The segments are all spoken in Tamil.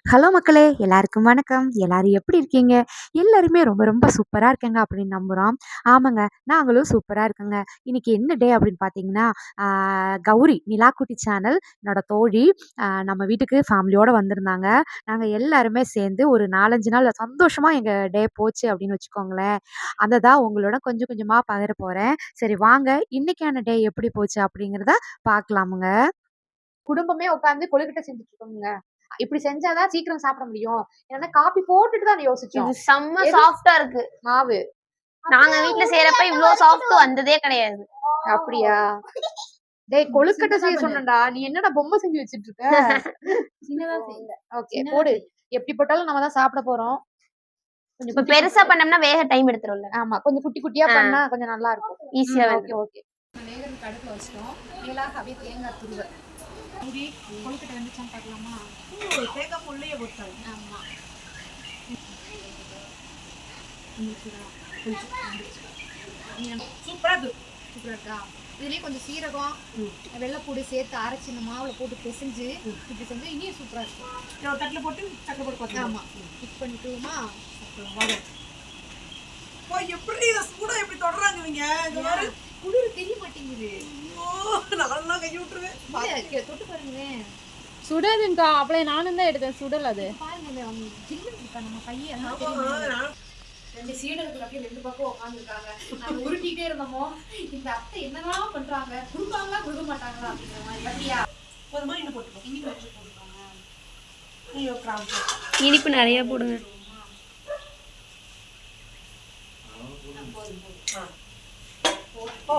ஹலோ மக்களே! எல்லாருக்கும் வணக்கம். எல்லாரும் எப்படி இருக்கீங்க? எல்லாருமே ரொம்ப ரொம்ப சூப்பரா இருக்கேங்க அப்படின்னு நம்புறோம். ஆமாங்க, நாங்களும் சூப்பரா இருக்கேங்க. இன்னைக்கு என்ன டே அப்படின்னு பார்த்தீங்கன்னா, ஆ கௌரி நிலாக்குட்டி சேனல் என்னோட தோழி நம்ம வீட்டுக்கு ஃபேமிலியோட வந்திருந்தாங்க. நாங்க எல்லாருமே சேர்ந்து ஒரு 4, 5 நாள் சந்தோஷமா எங்க டே போச்சு அப்படின்னு வச்சுக்கோங்களேன். அத தான் உங்களோட கொஞ்சம் கொஞ்சமா பகிர போறேன். சரி வாங்க, இன்னைக்கான டே எப்படி போச்சு அப்படிங்கிறத பார்க்கலாமுங்க. குடும்பமே உட்காந்து கொழுக்கட்டை செஞ்சுட்டு இருக்கோங்க. இப்படி செஞ்சா தான் சீக்கிரம் சாப்பிட முடியும். ஏன்னா காப்பி போட்டுட்டு தான் யோசிச்சோம். இது செம்ம எது சாஃப்ட்டா இருக்கு. மாவு. நாங்க வீட்ல செய்யறப்ப இவ்ளோ சாஃப்ட் வந்ததே கிடையாது. அப்படியா? டேய் கொழுக்கட்டை செய்ய சொன்னேன்டா. நீ என்னடா பொம்மை செஞ்சு வச்சுட்டு இருக்க? சின்னதா செய்யுங்க. ஓகே போடு. எப்படி போட்டாலும் நம்ம தான் சாப்பிட போறோம். கொஞ்சம் இப்ப பெருசா பண்ணோம்னா வேக டைம் எடுத்துரும்ல. ஆமா. கொஞ்சம் குட்டி குட்டியா பண்ணா கொஞ்சம் நல்லா இருக்கும். ஈஸியா ஓகே ஓகே. வேகறதுக்கு அடுப்புல வச்சிட்டோம். மேலாக அப்படியே தேங்காய் துருவல். இப்படி கொழுக்கட்டை வந்துச்சான்னு பார்க்கலாமா? தேங்காய் புள்ளைய போட்டாங்க. ஆமா. சூப்பரா இருக்கு. சூப்பரா இருக்கா? இதுலயே கொஞ்சம் சீரகம், வெள்ளைப்பூடி சேர்த்து அரைச்சி இந்த மாவுல போட்டு பிசைஞ்சு இப்படி செஞ்சா இனியும் சூப்பரா இருக்கும். ஒரு தட்டுல போட்டு சக்கரை போட்டு பார்த்தா. ஆமா. மிக்ஸ் பண்ணிட்டுமா வாங்க. எப்படி இதை சூடா எப்படி தொடறாங்க இவங்க? இங்க பாரு. குளிர் தெரிய மாட்டேங்குது. நான்லாம் கை விட்டுருவேன். தொட்டு பாருங்களேன். சுடாதுங்கக்கா. அப்படியே நானும் தான் எடுத்தேன். சுடல் அது. பாருங்க ஜில்லுன்னு இருக்கா நம்ம கையை. ரெண்டு சீடர்கள் அப்படியே ரெண்டு பக்கம் உட்காந்துருக்காங்க. நாங்க உருட்டிட்டே இருந்தோமோ இந்த அத்தை என்னதான் பண்றாங்க, கொடுப்பாங்களா கொடுக்க மாட்டாங்களா அப்படிங்கிற மாதிரி. அப்படியா போதுமா? இன்னும் போட்டுக்கோ. இனிப்பு வச்சு போட்டுருக்காங்க. ஐயோ கிராம். இனிப்பு நிறைய போடுங்க. ஓ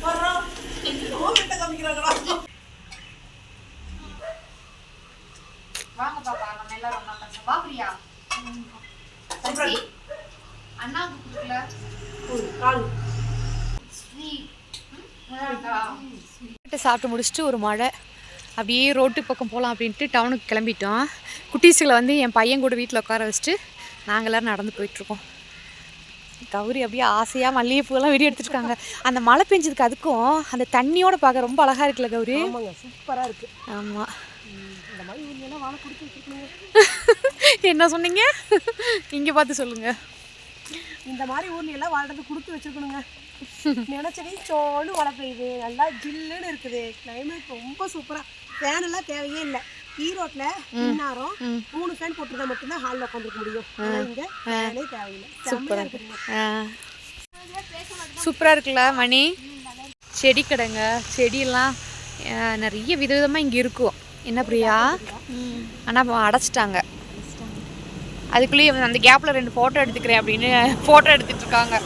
வர்றோம். ஓவிட்ட காமிக்கிறாங்களா? வாங்க பாப்பா நம்ம எல்லாரும் ஒண்ணா பண்ணலாம். வா பிரியா. சசி அண்ணாவுக்கு கொடுக்கல. கால் சாப்பிட்டு முடிச்சுட்டு ஒரு மழை அப்படியே ரோட்டு பக்கம் போகலாம் அப்படின்ட்டு டவுனுக்கு கிளம்பிட்டோம். குட்டீஸுகளை வந்து என் பையன் கூட வீட்டில் உட்கார வச்சுட்டு நாங்கள் எல்லோரும் நடந்து போயிட்டுருக்கோம். கௌரி அப்படியே ஆசையாக மல்லிகைப்பூவெல்லாம் வெடி எடுத்துருக்காங்க. அந்த மழை பெஞ்சதுக்கு அதுக்கும் அந்த தண்ணியோட பார்க்க ரொம்ப அழகாக இருக்குல்ல கௌரி? ஆமாங்க, சூப்பராக இருக்கு. ஆமாம். இந்த மாதிரி ஊர்லாம் வாழை கொடுத்து வச்சுருக்கணுங்க. என்ன சொன்னீங்க? இங்கே பார்த்து சொல்லுங்கள். இந்த மாதிரி ஊர்ல எல்லாம் வாழ்றது கொடுத்து வச்சிருக்கணுங்க. நினைச்சதே சோன்னு மழை பெய்யுது, நல்லா ஜில்லுன்னு இருக்குது, கிளைமேட் ரொம்ப சூப்பரா. ஃபேன் எல்லாம் தேவையே இல்லை. ஈரோட்ல இந்நேரம் 3 ஃபேன் போட்டுருந்தா மட்டும்தான் ஹாலில் உட்காந்துருக்க முடியும். இங்க ஃபேனே தேவையில்லை. சூப்பராக இருக்குங்க. சூப்பராக இருக்குல்ல மணி? செடி கடைங்க, செடியெல்லாம் நிறைய விதவிதமாக இங்கே இருக்கும். என்ன பிரியா? ஆனால் அடைச்சிட்டாங்க. அதுக்குள்ளேயே அந்த கேப்பில் 2 ஃபோட்டோ எடுத்துக்கிறேன் அப்படின்னு ஃபோட்டோ எடுத்துட்டு இருக்காங்க.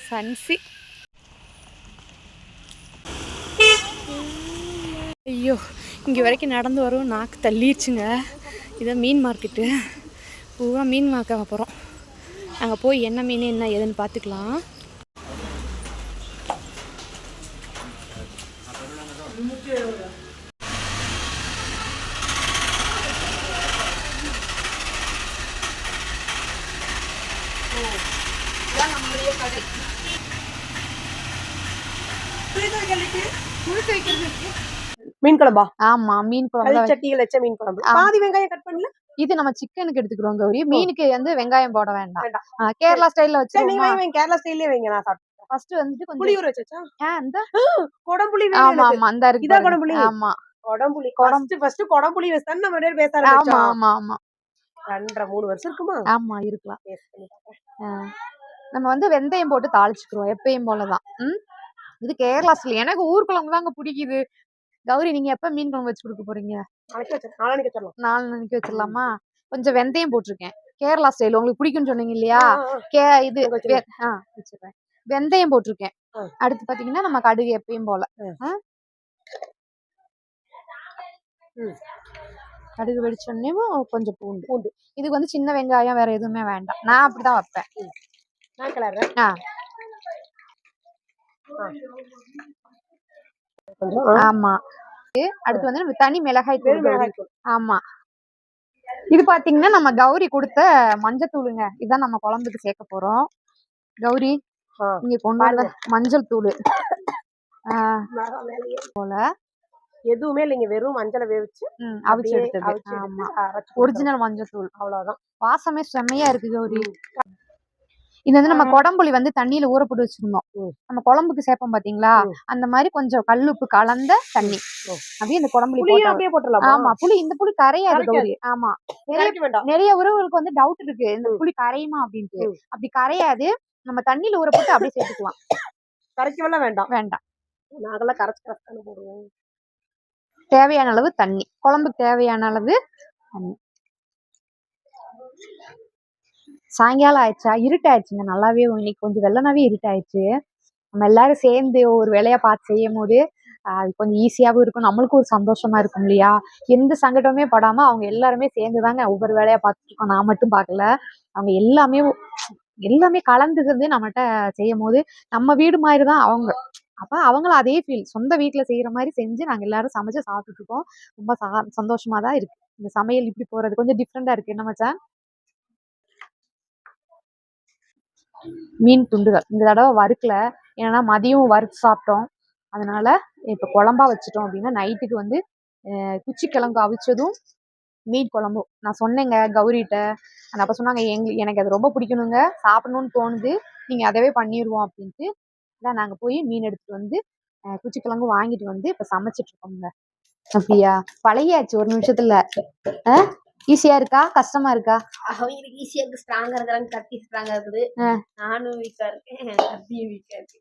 சன்சி. ஐயோ, இங்கே வரைக்கும் நடந்து வரும் நாக்கு தள்ளிடுச்சுங்க. இதான் மீன் மார்க்கெட்டு. பூரா மீன் மார்க்க போகிறோம். அங்கே போய் என்ன மீன் என்ன ஏதுன்னு பார்த்துக்கலாம். மீன் குழம்பா? ஆமா, மீன் குழம்பு. சட்டிகள் வச்ச மீன் குழம்பு. பாதி வெங்காயம் கட் பண்ணல. இது நம்ம சிக்கனுக்கு எடுத்துக்கிறோம் கௌரி. மீனுக்கு வந்து வெங்காயம் போட வேண்டாம். கேரளா ஸ்டைல்ல வச்சிருவோமா? கேரளா ஸ்டைல்லே வைங்க. நான் சாப்பிட்டேன். ஃபர்ஸ்ட் வந்துட்டு கொஞ்சம் புளி ஊற வச்சா? அந்த கொடம்புளி. ஆமா ஆமா அந்த இருக்கு. இதா கொடம்புளி? ஆமா கொடம்புளி. ஃபர்ஸ்ட் கொடம்புளி வச்சா நம்ம ரெண்டு பேச ஆரம்பிச்சோம். ஆரம்பிச்சோம். ஆமா ஆமா 2.5-3 வருஷம் இருக்குமா? ஆமா இருக்கலாம். நம்ம வந்து வெந்தயம் போட்டு தாளிச்சுக்கிறோம் எப்பயும் போலதான். இது கேரளா ஸ்டைல். எனக்கு ஊர் குழம்பு தாங்க பிடிக்குது. கௌரி நீங்க எப்ப மீன் குழம்பு வச்சு கொடுக்க போறீங்க? நாளைக்கு வச்சிடலாமா? கொஞ்சம் வெந்தயம் போட்டிருக்கேன். கேரளா ஸ்டைல் உங்களுக்கு பிடிக்கும்னு சொன்னீங்க இல்லையா? இது வச்சிருக்கேன். வெந்தயம் போட்டிருக்கேன். அடுத்து பாத்தீங்கன்னா நம்ம கடுகு எப்பயும் போல. கடுகு வெடிச்சோடனே கொஞ்சம் பூண்டு. இதுக்கு வந்து சின்ன வெங்காயம் வேற எதுவுமே வேண்டாம். நான் அப்படிதான் வைப்பேன். ஆமா. அடுத்து வந்து நம்ம தனி மிளகாய் தூள். ஆமா. இது பாத்தீங்கன்னா நம்ம கௌரி கொடுத்த மஞ்சத்தூளுங்க. இதான் நம்ம குழம்புக்கு சேர்க்க போறோம். கௌரி நீங்க கொண்டு வந்த மஞ்சள் தூள். மேலே போல எதுவுமே இல்லைங்க, வெறும் மஞ்சளை வேவிச்சு அவிச்சு அப்படியே எடுத்தது. அவிச்சு ஆமா, எடுத்து அரைச்சு கொடுத்துறோம். ஒரிஜினல் மஞ்சத்தூள். அவ்வளவுதான். வாசமே செம்மையா இருக்கு கௌரி. இது வந்து நம்ம குடம்புளி வந்து தண்ணியில ஊற போட்டு வச்சிருந்தோம். நம்ம குழம்புக்கு சேர்ப்போம் பாத்தீங்களா, அந்த மாதிரி கொஞ்சம் கல்லுப்பு கலந்த தண்ணி அப்படியே இந்த குடம்புளி போட்டு அப்படியே போட்டுடலாமா? ஆமா, புளி இந்த புளி கரையாது கௌரி. ஆமா, கரைக்க வேண்டாம். நிறைய உறவுகளுக்கு வந்து டவுட் இருக்கு, இந்த புளி கரையுமா அப்படின்ட்டு. அப்படி கரையாது, நம்ம தண்ணியில ஊற போட்டு அப்படியே சேர்த்துக்கலாம். கரைக்கவெல்லாம் வேண்டாம். வேண்டாம், நாங்கெல்லாம் கரைச்சு கரைச்சு போடுவோம். தேவையான அளவு தண்ணி, குழம்புக்கு தேவையான அளவு தண்ணி. சாயங்காலம் ஆயிடுச்சா, இருட்டாயிடுச்சுங்க நல்லாவே. இன்னைக்கு கொஞ்சம் வெள்ளனாவே இருட்டாயிடுச்சு. நம்ம எல்லாரும் சேர்ந்து ஒரு வேலையா பார்த்து செய்யும் போது அது கொஞ்சம் ஈஸியாகவும் இருக்கும், நம்மளுக்கும் ஒரு சந்தோஷமா இருக்கும் இல்லையா. எந்த சங்கடமே படாம அவங்க எல்லாருமே சேர்ந்துதாங்க ஒவ்வொரு வேலையா பார்த்துட்டு இருக்கோம். நான் மட்டும் பார்க்கல, அவங்க எல்லாமே கலந்துக்கிறது நம்மகிட்ட செய்யும் போது நம்ம வீடு மாதிரிதான் அவங்க. அப்ப அவங்களும் அதே ஃபீல், சொந்த வீட்டுல செய்யற மாதிரி செஞ்சு நாங்க எல்லாரும் சமைச்சு சாப்பிட்டுட்டு இருக்கோம். ரொம்ப சந்தோஷமா தான் இருக்கு. இந்த சமையல் இப்படி போறது கொஞ்சம் டிஃப்ரெண்டா இருக்கு. என்ன மச்சான்? மீன் துண்டுகள் இந்த தடவை வறுக்கல, ஏன்னா மதியம் வறுத்து சாப்பிட்டோம். அதனால இப்ப குழம்பா வச்சுட்டோம் அப்படின்னா நைட்டுக்கு வந்து குச்சிக்கிழங்கு அவிச்சதும் மீன் குழம்பும். நான் சொன்னேங்க கௌரிட்ட, அந்த அப்ப சொன்னாங்க எனக்கு அது ரொம்ப பிடிக்கணுங்க, சாப்பிடணும்னு தோணுது, நீங்க அதவே பண்ணிடுவோம் அப்படின்ட்டு தான் நாங்க போய் மீன் எடுத்துட்டு வந்து குச்சிக்கிழங்கு வாங்கிட்டு வந்து இப்ப சமைச்சிட்டு இருக்கோங்க. அப்படியா, பழகியாச்சு ஒரு நிமிஷத்துல. ஈஸியா இருக்கா கஷ்டமா இருக்கா? அவங்களுக்கு ஈஸியா இருக்கு, ஸ்ட்ராங்கா இருக்கிறாங்க, கத்தி ஸ்ட்ராங்கா இருக்குது. நானும் வீக்கா இருக்கேன், கத்தியும் வீக்கா இருக்கு.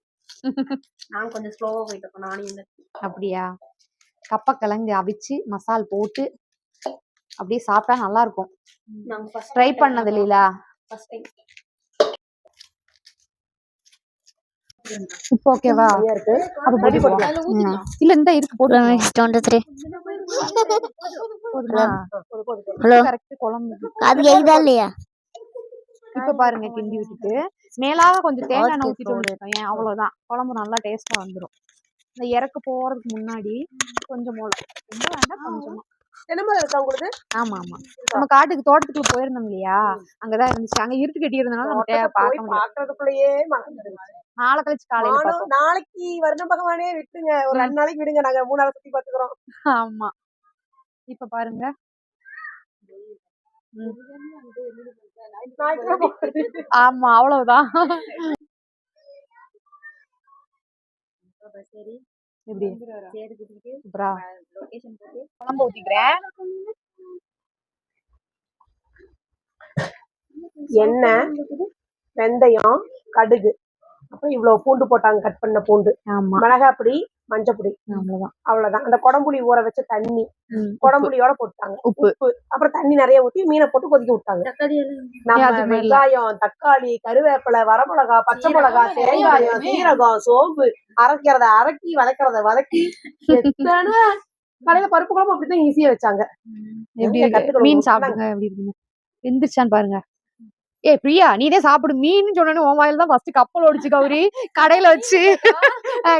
நான் கொஞ்சம் ஸ்லோவா போயிட்டு இருக்கேன் நானும். அப்படியா, கப்பக்கிழங்கு அவிச்சு மசால் போட்டு அப்படியே சாப்பிட்டா நல்லா இருக்கும். ட்ரை பண்ணது இல்லையா? இப்போ ஓகேவா? அப்ப பொடி போடலாம். இல்ல இந்த இருக்கு போட்டு. கரெக்ட் குழம்பு அது எய்தா இல்லையா? இப்ப பாருங்க, கிண்டி விட்டுட்டு மேலாக கொஞ்சம் தேங்காய் எண்ணெய் ஊத்திட்டு வந்துருக்கோம். ஏன் அவ்வளவுதான், குழம்பு நல்லா டேஸ்டா வந்துடும். இந்த இறக்க போறதுக்கு முன்னாடி கொஞ்சம் மிளகு, ரொம்ப வேண்டாம், கொஞ்சமா. இருக்கா உங்களுக்கு? ஆமா ஆமா, நம்ம காட்டுக்கு தோட்டத்துக்குள்ள போயிருந்தோம் இல்லையா, அங்கதான் இருந்துச்சு. அங்க இருட்டு கட்டி இருந்தனால நம்ம பார்க்க முடியாது. பாக்குறதுக்குள்ளேயே நாளை கழிச்சு காலையில நாளைக்கு வருண பகவானே விட்டுங்க, ஒரு 2 நாளைக்கு விடுங்க, நாங்க 3 நாள் சுத்தி பாத்துக்கிறோம். ஆமா, இப்ப பாருங்க. ஆமா, அவ்வளவுதான். குழம்பு ஊத்திக்கிறேன். எண்ணெய், வெந்தயம், கடுகு, அப்புறம் இவ்வளவு பூண்டு போட்டாங்க, கட் பண்ண பூண்டு, மிளகாய் பொடி, மஞ்சள் பொடி, அவ்வளவுதான். அந்த குடம்புளி ஊற வச்ச தண்ணி, குடம்புளியோட போட்டாங்க, உப்பு, அப்புறம் தண்ணி நிறைய ஊத்தி மீனை போட்டு கொதிக்க விட்டாங்க. நம்ம வெங்காயம், தக்காளி, கருவேப்பிலை, வரமிளகா, பச்சை மிளகா, தேங்காயம், சீரகம், சோம்பு, அரைக்கிறத அரைக்கி, வதக்கிறத வதக்கி, கடையில பருப்பு குழம்பு அப்படிதான் ஈஸியா வச்சாங்க. மீன் சாப்பிடுங்க, எப்படி இருக்குன்னு எந்திரிச்சான்னு பாருங்க. பிரியா, நீதே சாப்பிடு. மீன் சொன்னோன்னு உன் வாயில தான் ஃபர்ஸ்ட் கப்பல் ஓடிச்சு கௌரி, கடையில வச்சு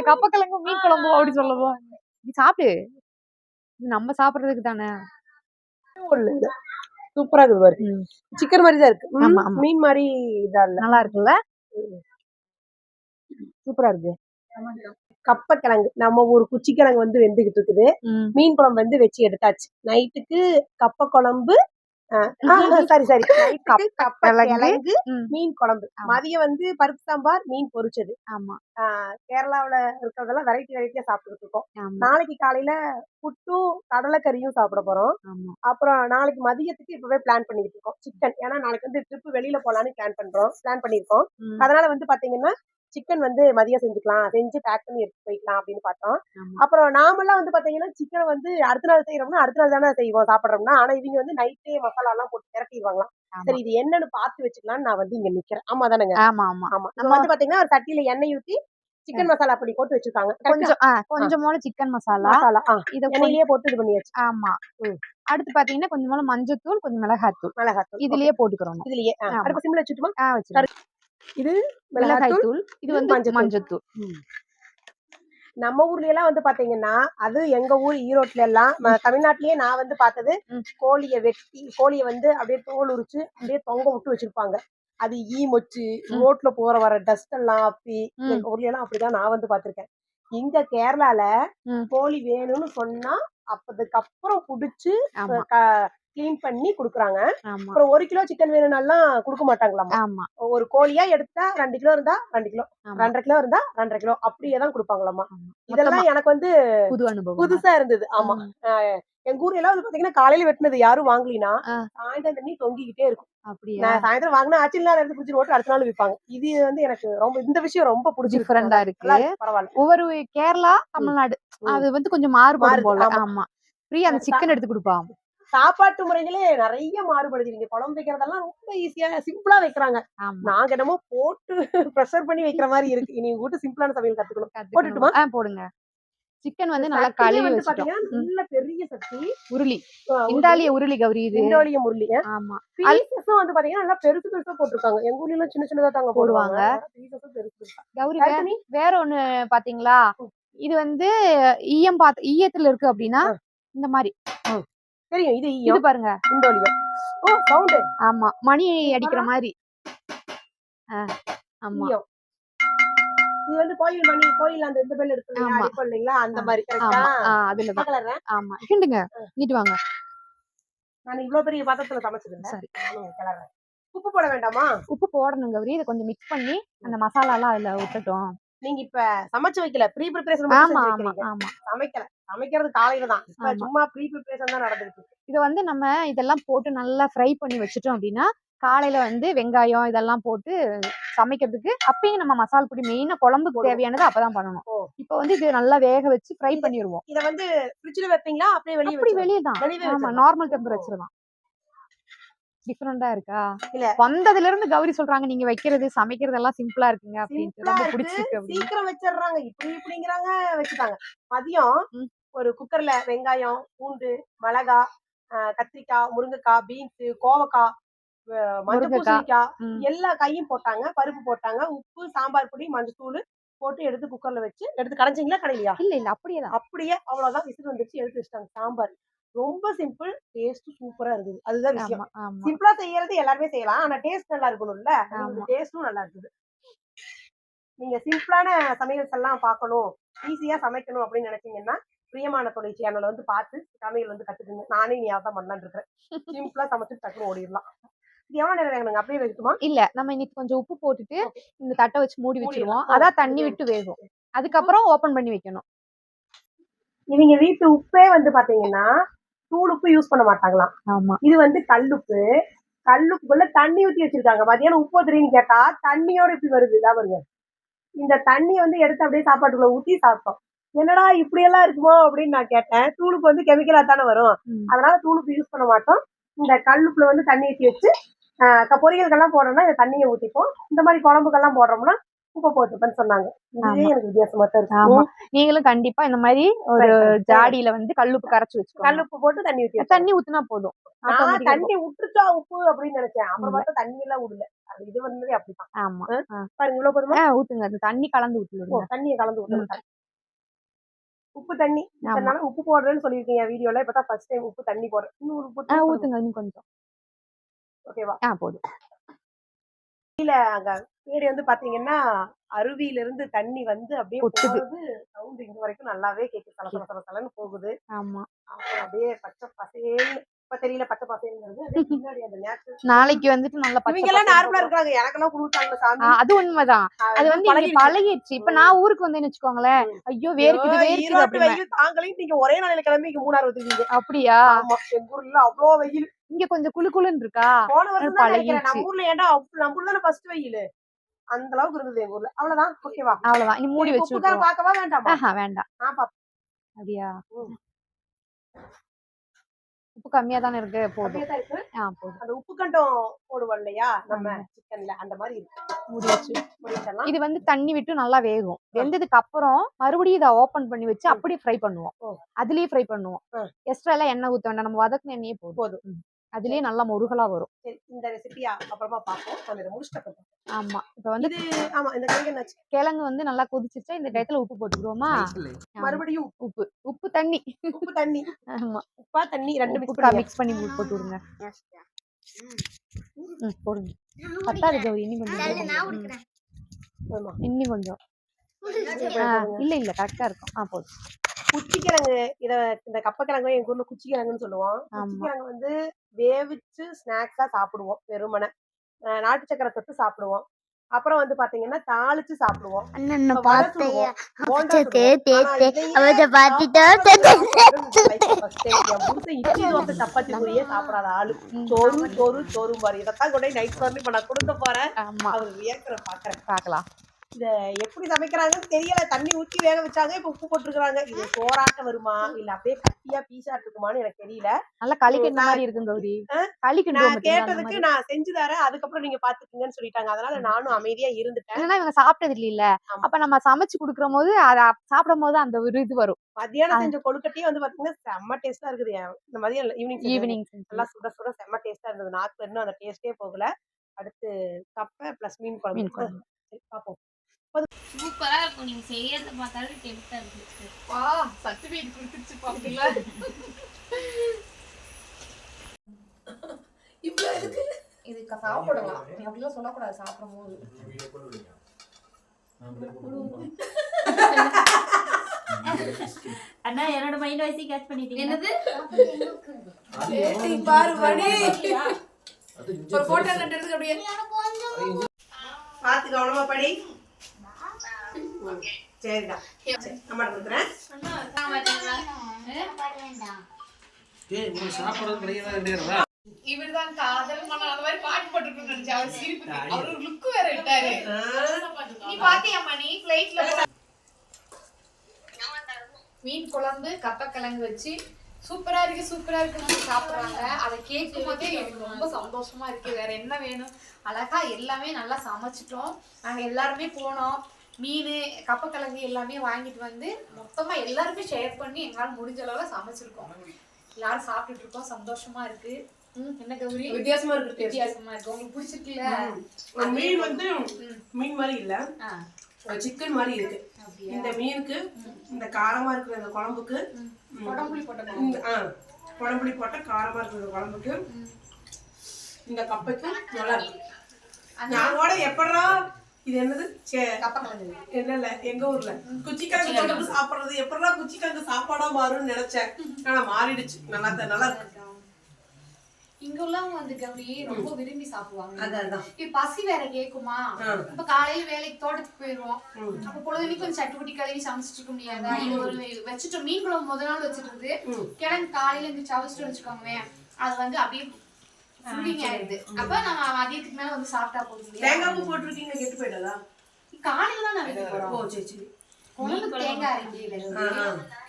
கப்பக்கிழங்கு மீன் குழம்பு அப்படி சொல்லுவோம். நீ சாப்பிடு, நம்ம சாப்பிடுறதுக்கு தானே. சூப்பரா இருக்குது பாரு, சிக்கன் மாதிரி தான் இருக்கு, மீன் மாதிரி இதா இல்ல. நல்லா இருக்குல்ல, சூப்பரா இருக்கு. கப்பக்கிழங்கு, நம்ம ஒரு குச்சிக்கிழங்கு வந்து வெந்துகிட்டு இருக்குது, மீன் குழம்பு வந்து வச்சு எடுத்தாச்சு. நைட்டுக்கு கப்ப குழம்பு, சரி கப்பக்கிழங்கு மீன் குழம்பு, மதியம் வந்து பருப்பு சாம்பார், மீன் பொரிச்சது. ஆமா, கேரளாவில இருக்கிறதெல்லாம் வெரைட்டியா சாப்பிட்டுட்டு இருக்கோம். நாளைக்கு காலையில புட்டும் கடலைக்கறியும் சாப்பிட போறோம். அப்புறம் நாளைக்கு மதியத்துக்கு இப்பவே பிளான் பண்ணிட்டு இருக்கோம் சிக்கன். ஏன்னா நாளைக்கு வந்து ட்ரிப் வெளியில போலான்னு பிளான் பண்ணிருக்கோம். அதனால வந்து பாத்தீங்கன்னா சிக்கன் வந்து மதியம் செஞ்சுக்கலாம், செஞ்சு பேக் பண்ணி எடுத்து போய்க்கலாம் அப்படின்னு பார்த்தோம். அப்புறம் நாமெல்லாம் வந்து பாத்தீங்கன்னா சிக்கனை வந்து அடுத்த நாள் செய்யறோம்னா அடுத்த நாள் தானே செய்வோம் சாப்பிடுறோம்னா, ஆனா இவங்க வந்து நைட்டே மசாலா எல்லாம் போட்டு திரட்டிடுவாங்களாம். சரி, இது என்னன்னு பார்த்து வச்சுக்கலாம்னு நான் வந்து இங்க நிக்கிறேன். ஆமா தானேங்க? ஆமா ஆமா ஆமா. நம்ம வந்து பாத்தீங்கன்னா ஒரு சட்டியில எண்ணெய் ஊத்தி சிக்கன் மசாலா அப்படி போட்டு வச்சிருக்காங்க. கொஞ்சமோட சிக்கன் மசாலா இத எண்ணெயிலேயே போட்டு இது பண்ணியாச்சு. ஆமா. அடுத்து பாத்தீங்கன்னா கொஞ்சமோட மஞ்சத்தூள், கொஞ்சம் மிளகாத்தூள் இதுலயே போட்டுக்கிறோம். இதுலயே அடுப்பு சிம்ல வச்சுட்டுமா? இது மிளகாய் தூள், இது வந்து மஞ்சத்தூள். நம்ம ஊர்ல எல்லாம் வந்து பாத்தீங்கன்னா, அது எங்க ஊர் ஈரோட்ல எல்லாம், தமிழ்நாட்டிலேயே நான் வந்து பார்த்தது, கோழிய வந்து அப்படியே தோல் உரிச்சு அப்படியே தொங்க விட்டு வச்சிருப்பாங்க. அது ஈ மொச்சு ரோட்ல போற வர டஸ்ட் எல்லாம் அப்பி, எங்க ஊர்ல எல்லாம் அப்படிதான் நான் வந்து பாத்திருக்கேன். இங்க கேரளால ம். கோழி வேணும்னு சொன்னா அதுக்கப்புறம் புடிச்சு ஆமா கிளீன் பண்ணி குடுக்குறாங்க. ஆமா அப்புறம் 1 கிலோ சிக்கன் வேணும்னாலாம் குடுக்க மாட்டாங்களாமா. ஆமா ஒரு கோழியா எடுத்தா 2 கிலோ இருந்தா 2 கிலோ, ஆமா 2.5 கிலோ இருந்தா 2.5 கிலோ அப்படியே தான் குடுப்பாங்களாமா. ஆமா மொத்தமா இதெல்லாம் எனக்கு வந்து புது அனுபவம் புதுசா இருந்தது. ஆமா. எங்க ஊர்ல எல்லாம் வந்து பாத்தீங்கன்னா காலையில வெட்டினது யாரும் வாங்கலினா ஆ. சாயந்தரம் தண்ணி தொங்கிக்கிட்டே இருக்கும். அப்படியா நான் சாயந்தரம் வாங்கினா ஆச்சு இல்ல எடுத்து பிடிச்சி போட்டு அடுத்த நாள் விற்பாங்க. இது வந்து எனக்கு ரொம்ப இந்த விஷயம் ரொம்ப பிடிச்சிருக்கு. டிஃபரெண்டா இருக்கு பரவாயில்ல. ஒவ்வொரு கேரளா தமிழ்நாடு அது வந்து கொஞ்சம் மாறுபடும் மாறுது, போல ஆமா. ஆமா ஃப்ரீயா அந்த சிக்கன் எடுத்து கொடுப்பா சாப்பாட்டு முறைகளே நிறைய மாறுபடுது. நீங்க குழம்பு வைக்கிறதெல்லாம் ரொம்ப ஈஸியா சிம்பிளா வைக்கிறாங்க. ஆமா நாங்க என்னமோ போட்டு ப்ரெஷர் பண்ணி வைக்கிற மாதிரி இருக்கு. இனி உங்க வீட்டு சிம்பிளான சமையல் கத்துக்கணும். போட்டுட்டுமா? போடுங்க சிக்கன் வந்து நல்லா சட்டியே கழுவி வந்து வச்சுட்டோம் பாத்தீங்கன்னா நல்ல பெரிய சட்டி. உருளி உருளி. இந்தாலிய உருளி கௌரி இது இந்தோலியம் உருளி. ஆமா பீசஸும் வந்து பாத்தீங்கன்னா நல்லா பெருசு பெருசா போட்டிருக்காங்க. எங்க ஊர்ல எல்லாம் சின்ன சின்னதா தாங்க போடுவாங்க. பீசஸும் பெருசு பெருசா. கௌரி Add பண்ணி வேற ஒண்ணு பாத்தீங்களா இது வந்து ஈயத்துல இருக்கு அப்படின்னா இந்த மாதிரி தெரியும். இது இது பாருங்க இந்தோலியம். ஓ சவுண்ட். ஆமா மணி அடிக்கிற மாதிரி ஆமா ஈயம். இது வந்து கோயில் மணி கோயில் அந்த இந்த பெல் இருக்கு ஆமா. அடிப்போம் இல்லைங்களா அந்த மாதிரி கரெக்டா? ஆமா அதுலதான் கிளறேன். ஆமா கிண்டுங்க இங்கிட்டு வாங்க நான் இவ்வளவு பெரிய பாத்திரத்துல சமைச்சது இல்ல. சரி கிளறேன். உப்பு போட வேண்டாமா? உப்பு போடணும் கௌரி இதை கொஞ்சம் மிக்ஸ் பண்ணி அந்த மசாலா எல்லாம் அதுல விட்டுட்டோம் நீங்க இப்ப சமைச்சு வைக்கல ப்ரீ ப்ரிப்பரேஷன் ஆமா மட்டும் ஆமா செஞ்சு ஆமா சமைக்கல. சமைக்கிறது காலையில தான். இப்ப ஆமா. சும்மா ப்ரீ ப்ரிப்பரேஷன் தான் நடந்துட்டு இருக்கு. இதை வந்து நம்ம இதெல்லாம் போட்டு நல்லா ஃப்ரை பண்ணி வச்சுட்டோம் அப்படின்னா காலையில வந்து வெங்காயம் இதெல்லாம் போட்டு சமைக்கிறதுக்கு அப்பயும் நம்ம மசாலா பொடி மெயினா குழம்புக்கு தேவையானது அப்பதான் பண்ணணும். இப்ப வந்து இது நல்லா வேக வச்சு ஃப்ரை பண்ணிடுவோம். இத வந்து ஃப்ரிட்ஜ்ல வைப்பீங்களா அப்படியே வெளிய அப்படி வச்சிருவீங்களா? வெளியே தான் வெளியவே ஆமா வச்சிடலாம். நார்மல் டெம்பரேச்சர் தான் டிஃபரெண்டா இருக்கா இல்ல. வந்ததுல இருந்து கௌரி சொல்றாங்க நீங்க வைக்கிறது சமைக்கிறது எல்லாம் சிம்பிளா இருக்குங்க அப்படின்ட்டு சிம்பிளா ரொம்ப இருக்கு. பிடிச்சிருக்கு அப்படின்னு சீக்கிரம் வச்சிடுறாங்க. இப்படிங்கிறாங்க வச்சுட்டாங்க. மதியம் ம். ஒரு குக்கர்ல வெங்காயம், பூண்டு, மிளகா, கத்திரிக்காய், முருங்கைக்காய், பீன்ஸ், கோவக்காய், மஞ்சள் முருங்கைக்காய் பூசணிக்காய் எல்லா காயும் போட்டாங்க. பருப்பு போட்டாங்க. உப்பு, சாம்பார் பொடி, மஞ்சத்தூள் போட்டு எடுத்து குக்கர்ல வச்சு எடுத்து கடைஞ்சிங்களா கடையிலையா? இல்ல இல்ல அப்படியேதான் அப்படியே அவ்வளவுதான் விசில் வந்துச்சு எடுத்து வச்சிட்டாங்க. சாம்பார் ரொம்ப சிம்பிள். டேஸ்ட் சூப்பரா இருந்தது. அதுதான் விஷயம். ஆமா ஆமா சிம்பிளா செய்யறது எல்லாருமே செய்யலாம். ஆனா டேஸ்ட் நல்லா இருக்கணும்ல. ஆமா. டேஸ்டும் நல்லா இருக்குது. நீங்க சிம்பிளான சமையல்ஸ் எல்லாம் பார்க்கணும் ஈஸியா சமைக்கணும் அப்படின்னு நினைச்சீங்கன்னா பிரியமான தொழில் சேனல் வந்து பார்த்து சமையல் வந்து கத்துக்குங்க. நானே நீ அதான் பண்ணலான்னு இருக்கிறேன். சிம்பிளா சமைச்சு டக்குன்னு ஓடிடலாம். இது எவ்வளவு நேரம் வேணுங்க? அப்படியே வைக்கணுமா? இல்ல நம்ம இன்னைக்கு கொஞ்சம் உப்பு போட்டுட்டு இந்த தட்டை வச்சு மூடி வச்சிருவோம் மூடிடலாம். அதான் தண்ணி விட்டு வேகும் அதுக்கப்புறம் ஓபன் பண்ணி வைக்கணும். இவங்க வீட்டு உப்பே வந்து பாத்தீங்கன்னா தூள் உப்பு யூஸ் பண்ண மாட்டாங்களாம். ஆமா இது வந்து கல்லுப்பு. கல்லுப்புக்குள்ள தண்ணி ஊத்தி வச்சிருக்காங்க. மதியானம் உப்பு தெரியுன்னு கேட்டா தண்ணியோட இப்படி வருது. இதா பாருங்க. இந்த தண்ணி வந்து எடுத்து அப்படியே சாப்பாட்டுக்குள்ள ஊத்தி சாப்பிட்டோம். என்னடா இப்படி எல்லாம் இருக்குமோ அப்படின்னு நான் கேட்டேன். தூளுப்பு வந்து கெமிக்கலா தானே வரும். அதனால தூளுப்பு யூஸ் பண்ண மாட்டோம். இந்த கல்லுப்புல வந்து தண்ணி ஊற்றி வச்சு பொரியல்கள்லாம் போடுறோம்னா இந்த தண்ணியை ஊத்திப்போம். இந்த மாதிரி குழம்புக்கெல்லாம் போடுறோம்னா உப்பு போட்டுப்பேன்னு சொன்னாங்க. இதுவே எனக்கு வித்தியாசமா தான் இருக்கு. நீங்களும் கண்டிப்பா இந்த மாதிரி ஒரு ஜாடியில வந்து கல்லுப்பு கரைச்சு வச்சுக்கோங்க. கல்லுப்பு போட்டு தண்ணி ஊத்தி தண்ணி ஊத்துனா போதும். நான் தண்ணி விட்டுச்சா உப்பு அப்படின்னு நினைச்சேன். அப்புறம் பார்த்தா தண்ணி எல்லாம் விடல. அது இது வந்து அப்படித்தான். ஆமா பாருங்க இவ்வளவு போதுமா? ஊத்துங்க அந்த தண்ணி கலந்து ஊத்துங்க. தண்ணியை கலந்து ஊத்துங்க. உப்பு தண்ணி உப்பு போடுறேன்னு சொல்லிருக்கீங்க வீடியோல. இப்பதான் ஃபர்ஸ்ட் டைம் உப்பு தண்ணி போடுறேன். இன்னும் உப்பு ஊத்துங்க இன்னும் கொஞ்சம். ஓகேவா? போதும். கீழ அங்க பேரு வந்து பாத்தீங்கன்னா அருவியில இருந்து தண்ணி வந்து அப்படியே போகுது. சவுண்ட் இங்க வரைக்கும் நல்லாவே கேக்குது. சலசலன்னு போகுது. ஆமா அப்புறம் அப்படியே பச்சை பசேல்னு இப்ப தெரியல பச்சை பசேல்ங்கிறது. பின்னாடி அந்த நேச்சர் நாளைக்கு வந்துட்டு நல்ல பச்சை இவங்க எல்லாம் நார்மலா இருக்காங்க. எனக்கெல்லாம் குடுத்தாங்க சாமி. அது உண்மைதான். அது வந்து இங்க பழகிடுச்சு. இப்ப நான் ஊருக்கு வந்தேன்னு வச்சுக்கோங்களேன். ஐயோ வேர்க்குது ஈரோட்டு வெயில் தாங்கலையும் நீங்க ஒரே நாளையில கிளம்பி இங்க மூணாறு வந்துருக்கீங்க. அப்படியா? ஆமா. எங்க ஊர்ல அவ்வளோ வெயில். இங்க கொஞ்சம் குளுகுளுன்னு இருக்கா? போன வருஷம் தான் நினைக்கிறேன். நம்ம ஊர்ல ஏன்டா நம்ம ஊர்ல தானே ஃபர்ஸ்ட் வெயில். அந்த அளவுக்கு இருந்தது எங்க ஊர்ல. அவ்வளவுதான். ஓகேவா? அவ்வளவுதான். இனி மூடி வச்சு உப்புக்கார பார்க்கவா வேண்டாமா? வேண்டாம். நான் பாப்பேன். அப்படியா? உப்பு கம்மியா தானே இருக்கு. போதும். போதும். அந்த உப்பு கண்டம் போடுவோம் இல்லையா நம்ம சிக்கன்ல அந்த மாதிரி இருக்கு. மூடி வச்சு இது வந்து தண்ணி விட்டு நல்லா வேகும். வெந்ததுக்கு அப்புறம் மறுபடியும் இதை ஓபன் பண்ணி வச்சு அப்படியே ஃப்ரை பண்ணுவோம். அதுலயே ஃப்ரை பண்ணுவோம். எக்ஸ்ட்ரா எல்லாம் எண்ணெய் ஊத்த வேண்டாம். நம்ம வதக்குன எண்ணெயே போதும். அதுலயே நல்லா முருகலா வரும். சரி இந்த ரெசிபியா அப்புறமா பாப்போம். நம்ம இத முடிச்சிட்டோம். ஆமா. இப்ப வந்து ஆமா இந்த கிழங்கு வந்து நல்லா கொதிச்சிச்சு. இந்த டயத்துல உப்பு போட்டுக்குவோமா? மறுபடியும் உப்பு தண்ணி ஆமா உப்பா தண்ணி ரெண்டு மிக்ஸ் பண்ணி போட்டு விடுங்க. போடுங்க. பத்தாது கௌரி இன்னும் கொஞ்சம். இன்னும் கொஞ்சம் இல்ல இல்ல கரெக்டா இருக்கும் போதும். குச்சிக்கிழங்கு இந்த கப்பக்கிழங்கு எங்க ஊர்ல குச்சிக்கிழங்குன்னு சொல்லுவோம். ஆமா. குச்சிக்கிழங்கு வந்து வேவிச்சு ஸ்நாக்ஸா சாப்பிடுவோம் வெறுமனே. நாட்டு சக்கரை தொட்டு சாப்பிடுவோம். அப்புறம் வந்து பாத்தீங்கன்னா தாளிச்சு சாப்பிடுவோம். வடை சுடுவோம், போண்டா சுடுவோம். ஆனா இதையே என் புருஷன் இட்லி தோசை சப்பாத்தி பூரியே சாப்பிடாத ஆளு. சோறு சோறு சோறு மாதிரி இதைத்தான் கொண்டு நைட் வரணும் இப்ப நான் கொடுக்க போறேன். ஆமா அவர் வியக்கிற பாக்குறேன். பார்க்கலாம். இத எப்படி சமைக்கிறாங்கன்னு தெரியல. தண்ணி ஊத்தி வேக வச்சாங்க, இப்ப உப்பு போட்டுருக்காங்க. இது சோறாட்ட வருமா இல்ல அப்படியே கட்டியா பீஸாட்டு இருக்குமான்னு எனக்கு தெரியல. நல்லா களி கிண்ட மாதிரி இருக்கு கௌரி. களி கிண்டுவோம் நான் பாத்தீங்களா, அந்த கேட்டதுக்கு மாதிரி. நான் செஞ்சு தரேன், அதுக்கப்புறம் நீங்க பாத்துக்கீங்கன்னு சொல்லிட்டாங்க. அதனால நானும் அமைதியா இருந்துட்டேன். இல்லைன்னா இவங்க சாப்பிட்டது இல்ல. ஆமா. அப்ப நம்ம சமைச்சு குடுக்குற போது அத சாப்பிடும் போது அந்த ஒரு இது வரும். மதியானம் செஞ்ச கொழுக்கட்டையே வந்து பாத்தீங்கன்னா செம்ம டேஸ்டா இருக்குது. இந்த மதியம் ஈவினிங் ஈவினிங் நல்லா சுட சுட செம்ம டேஸ்டா இருந்தது. நாக்குல இன்னும் அந்த டேஸ்டே போகல. அடுத்து கப்பை பிளஸ் மீன் குழம்பு. மீன் குழம்பு. சரி பாப்போம். சூப்பரா இருக்கும். நீங்க செய்யறத பார்த்தாலே டெம்ப்டா இருக்கு. வா சர்டிஃபிகேட் கொடுத்துச்சு பாத்தீங்களா? இவ்வளவு இருக்கு. இதுக்கு சாப்பிடலாம். நீ அப்படிலாம் சொல்லக்கூடாது சாப்பிடும் போது. அண்ணா என்னோட மைண்ட் வாய்ஸை கேட்ச் பண்ணிட்டீங்க. என்னது? பாரு மணி. ஒரு போட்டோ ரெண்டு எடுத்து அப்படியே பாத்து கவனமா படி. சரிடா. சரி அம்மா கொடுக்குறேன். இவர்தான் காதல் மனம் அந்த மாதிரி பாட்டு போட்டுட்டு நினைச்சு அவர் சிரிப்பு அவர் ஒரு லுக் வேற விட்டாரு. நீ பாத்தியாமா நீ ஃளைட்ல மீன் குழம்பு கப்பக்கிழங்கு வச்சு சூப்பரா இருக்குன்னு சாப்பிடுறாங்க. அதை கேட்கும் போதே எனக்கு ரொம்ப சந்தோஷமா இருக்கு. வேற என்ன வேணும்? அழகா எல்லாமே நல்லா சமைச்சிட்டோம். நாங்க எல்லாருமே போனோம். மீன் கப்பக்கிழங்கு எல்லாமே வாங்கிட்டு வந்து மொத்தமா எல்லாருமே ஷேர் பண்ணி எங்களால் முடிஞ்ச அளவுல சமைச்சிருக்கோம். எல்லாரும் சாப்பிட்டுட்டு இருக்கோம். சந்தோஷமா இருக்கு. என்ன கௌரி? வித்தியாசமா இருக்கு. வித்தியாசமா இருக்கு. உங்களுக்கு பிடிச்சிருக்குல்ல? மீன் வந்து மீன் மாதிரி இல்ல, சிக்கன் மாதிரி இருக்கு. இந்த மீனுக்கு இந்த காரமா இருக்கிற இந்த குழம்புக்கு கொடம்புளி போட்ட குழம்புளி போட்ட காரமா இருக்கிற குழம்புக்கு இந்த கப்பைக்கு நல்லா இருக்கு. நான் கூட எப்படா இது என்னது இல்ல எங்க ஊர்ல குச்சிக்கிழங்கு சாப்பிடுறது எப்படா குச்சிக்கிழங்கு சாப்பாடா மாறும்னு நினைச்சேன். ஆனா மாறிடுச்சு. நல்லா இருக்கு. இங்க உள்ளவங்க வந்து கௌரி ரொம்ப விரும்பி சாப்பிடுவாங்க. அதான் இப்ப பசி வேற கேக்குமா? இப்ப காலையில வேலைக்கு தோட்டத்துக்கு போயிருவோம். அப்ப பொழுதுனைக்கு கொஞ்சம் சட்டுக்குட்டி கழுவி சமைச்சிட்டு இருக்க முடியாதா? இது ஒரு வச்சுட்டோம். மீன் குழம்பு முதல் நாள் வச்சுட்டு இருந்து கிழங்கு காலையில இருந்து சமைச்சிட்டு வச்சுக்கோங்களேன், அது வந்து அப்படியே ஃபுல்லிங் ஆயிடுது. அப்ப நம்ம மதியத்துக்கு மேல வந்து சாப்பிட்டா போகுது. தேங்காய் பூ போட்டிருக்கீங்க, கெட்டு போயிடாதா? காலையில தான் நான் வைக்க போறோம். ஓ சரி. குழம்பு தேங்காய் அரைக்கல,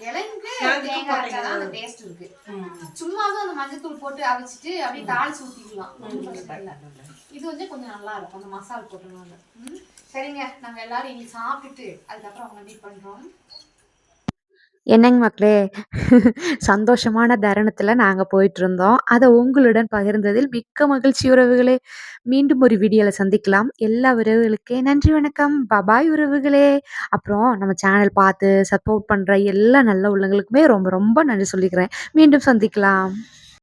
கிழங்கு தேங்காய் அரைச்சாதான் அந்த டேஸ்ட் இருக்கு. சும்மாவும் அந்த மஞ்சத்தூள் போட்டு அவிச்சிட்டு அப்படியே தாளிச்சு ஊத்திக்கலாம். இது வந்து கொஞ்சம் நல்லா இருக்கும் அந்த மசாலா போட்டனால. சரிங்க, நாங்க எல்லாரும் இன்னைக்கு சாப்பிட்டுட்டு அதுக்கப்புறம் அவங்க மீட் பண்றோம். என்னங்க மக்களே, சந்தோஷமான தருணத்தில் நாங்கள் போயிட்டுருந்தோம். அதை உங்களுடன் பகிர்ந்ததில் மிக்க மகிழ்ச்சி உறவுகளே. மீண்டும் ஒரு வீடியோவில் சந்திக்கலாம். எல்லா உறவுகளுக்கே நன்றி வணக்கம். பபாய் உறவுகளே. அப்புறம் நம்ம சேனல் பார்த்து சப்போர்ட் பண்ணுற எல்லா நல்ல உள்ளங்களுக்குமே ரொம்ப ரொம்ப நன்றி சொல்லிக்கிறேன். மீண்டும் சந்திக்கலாம்.